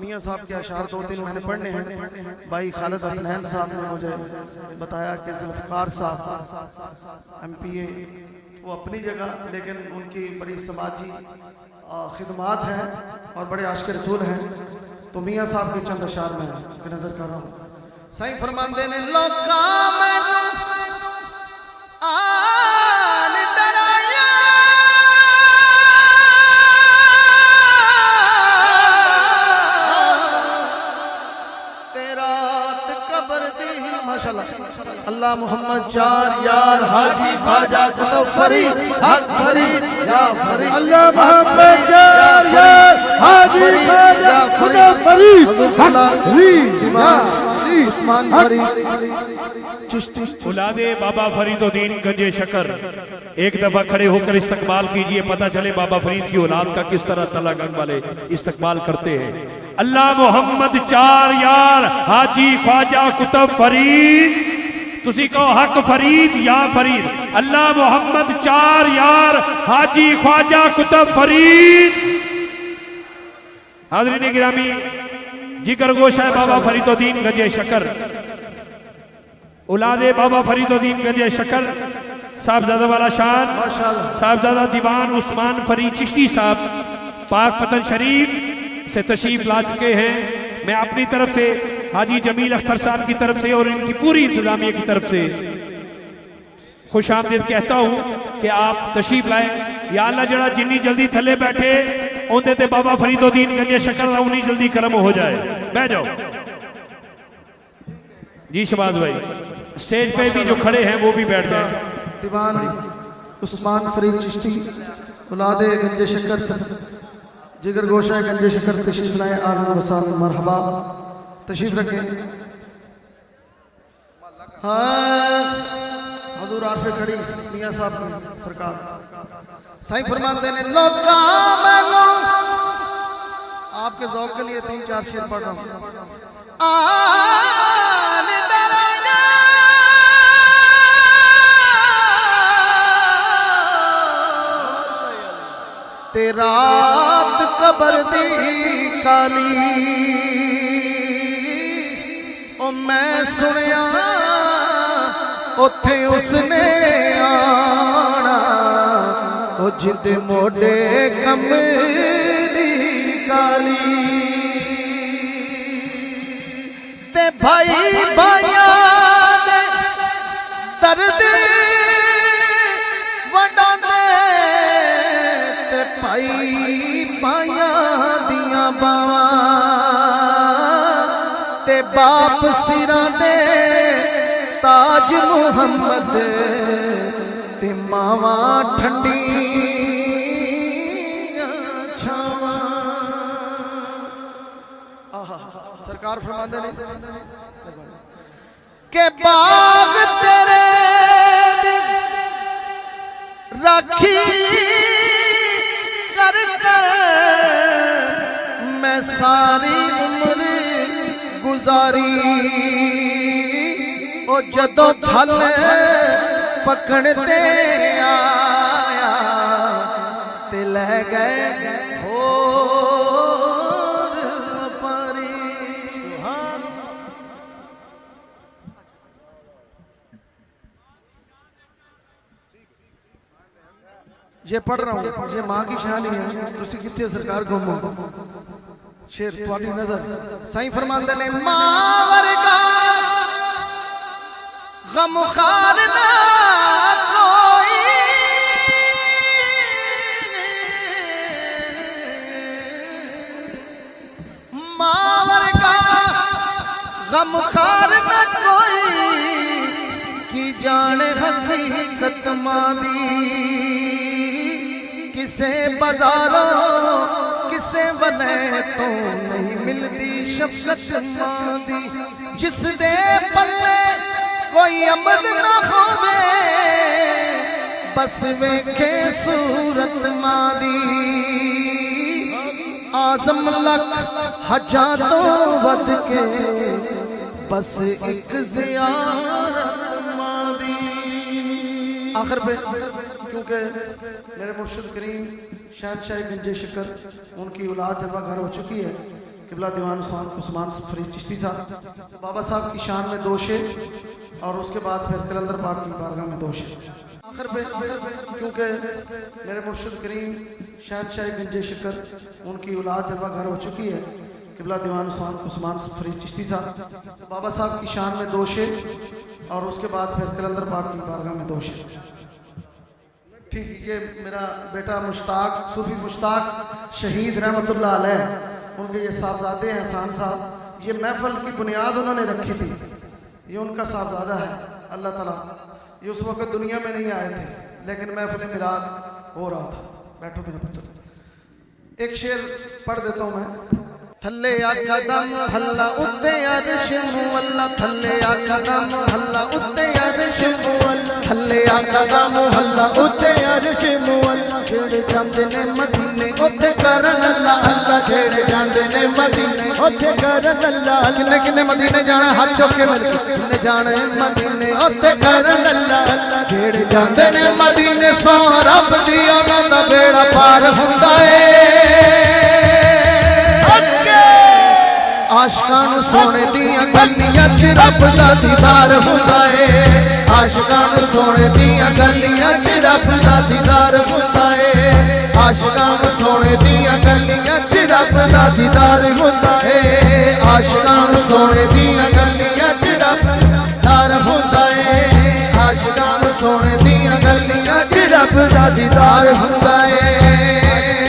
मियाँ साहब के अशार 2-3 मैंने पढ़ने हैं। भाई खालिद हसनैन साहब ने मुझे बताया कि जुल्फ़िकार साहब MPA वो अपनी जगह, लेकिन उनकी बड़ी समाजी खिदमात हैं और बड़े आशिक़ रसूल हैं। तो मियाँ साहब के चंद अशार में नजर कर रहा हूँ। साईं फरमाते ने लोका मैनू आन डराया तेरा कब्र दी माशाअल्लाह। अल्लाह मोहम्मद 4 यार हाजी ख्वाजा कुतुब फरीद हक फरीद या फरीद। अल्लाह मोहम्मद 4 यार हाजी ख्वाजा कुतुब फरीद हक फरीद उस्मान फरीद चिश्ती औलादे बाबा फरीदुद्दीन गंजे शकर। एक दफा खड़े होकर इस्तकबाल कीजिए, पता चले बाबा फरीद की औलाद का किस तरह तलागंग वाले इस्तकबाल करते हैं। अल्लाह मोहम्मद 4 यार हाजी ख्वाजा कुतुब फरीद, तुसी कहो हक फरीद या फरीद। अल्लाह मोहम्मद 4 यार हाजी ख्वाजा कुतुब फरीद। हाज़रीन गिरामी, जिगर गोशा बाबा फरीदुद्दीन गंजे शकर, औलादे बाबा फरीदुद्दीन गंजे शकर, साहबजादा वाला शान साहबजादा दीवान उस्मान फरीद चिश्ती साहब पाक पतन शरीफ से तशरीफ ला चुके हैं। मैं अपनी तरफ से हाजी जमील अख्तर साहब की तरफ से और इनकी पूरी इंतजामिया की तरफ से खुश आमदीद कहता हूँ कि आप तशरीफ लाए। या अल्लाह जड़ा जिन्नी जल्दी थले बैठे उनके ते बाबा फरीदुद्दीन गंजे शकर का उन्नी जल्दी करम हो जाए। बह जाओ जी शबाज भाई, स्टेज पे भी जो खड़े हैं वो भी बैठ जाए। दीवान उस्मान फरीद चिश्ती औलादे गंजे शकर से जिगर गोशा गंजे शकर तशरीफ लाए। आलन वसाल मरहबा तशरीफ रखें। हाँ हजूर आरफे खड़ी मियाँ साहब सरकार। साईं फरमाते ने लोका मैनू, आपके ज़ौक़ के लिए 3-4 शेर पढ़ रहा हूँ। आन डराया तेरा कब्र दी काली ओ मैं सुनिया उथे उसने आना ओ जिद मोडे कमली काली ते भाई भाइया दे दर्द वडाने ते भाई भाइया दिया बावा ते बाप सिरा दे ताज मुहम्मद ते मावा ठंडी छावा। सरकार फरमाते ने के बाग तेरे राखी कर कर मैं सारी उम्र गुजारी ओ जदों फल पकड़ते आया ते ले गए होर पारी। ये पढ़ रहा हूँ, ये माँ की शानी है। तुसी कितने सरकार घूमो शेर थोड़ी नजर। साईं फरमाते ने मां वर्गा गमखार ना कोई मां वर्गा गमखार ना कोई की जाने हकीकत मां दी किसे बाजारों किसे वले तो नहीं मिलती शफकत मां दी जिस दे पल्ले कोई अमल ना होवे बस वेखे सूरत मां दी आजम लख हजा तो वध के बस एक ज़ियारत मां दी। आखिर पे क्योंकि मेरे मुर्शिद करीम शहनशाह गंजे शकर उनकी औलाद जब घर हो चुकी है किबला दीवान उस्मान फरीद चिश्ती साहब। बाबा साहब की शान में 2 शेर और उसके बाद फिर कलंदर पाक की बारगाह में 2 शेर। आखिर पे क्योंकि मेरे मुर्शिद करीम शहनशाह गंजे शिकर उनकी औलाद जलवा घर हो चुकी है, किबला दीवान उस्मान फरीद चिश्ती साहब। बाबा साहब की शान में 2 शेर और उसके बाद फिर कलंदर पाक की बारगाह में 2 शेर। ठीक, ये मेरा बेटा मुश्ताक सूफी मुश्ताक शहीद रहमतुल्लाह अलैह, उनके ये साहबजादे हैं एहसान साहब। ये महफल की बुनियाद उन्होंने रखी थी, ये उनका साहबजादा है। अल्लाह ताला, ये उस वक्त दुनिया में नहीं आए थे लेकिन महफिल मिलाद हो रहा था। बैठो मेरे पुत्र, एक शेर पढ़ देता हूँ मैं। थल्ले आ कदम हल्ला उत्ते अरश मुअल्ला, थल्ले आ कदम हल्ला उत्ते अरश मुअल्ला, थल्ले आ कदम हल्ला उत्ते अरश मुअल्ला। जेड़े जांदे ने मदीने उत्ते करन अल्लाह अल्लाह, जेड़े जांदे ने मदीने उत्ते करन अल्लाह। किन्ने किन्ने मदीने जाना हाथ चुक के मिल के, किन्ने जाने मदीने उत्ते करन अल्लाह अल्लाह। जेड़े जांदे ने मदीने सो रब दी उन्हां दा बेड़ा पार हुंदा है। आशिकां नूं सोने दियां गलियां च रब दा दीदार हुंदा है। आशिकां नूं सोने दियां गलियां च रब दा दीदार हुंदा है। आशिकां नूं सोने दियां गलियां च रब दा दीदार हुंदा है। आशिकां नूं सोने दियां गलियां च रब दा दीदार हुंदा है। आशिकां नूं सोने दियां गलियां च रब दा दीदार हुंदा है।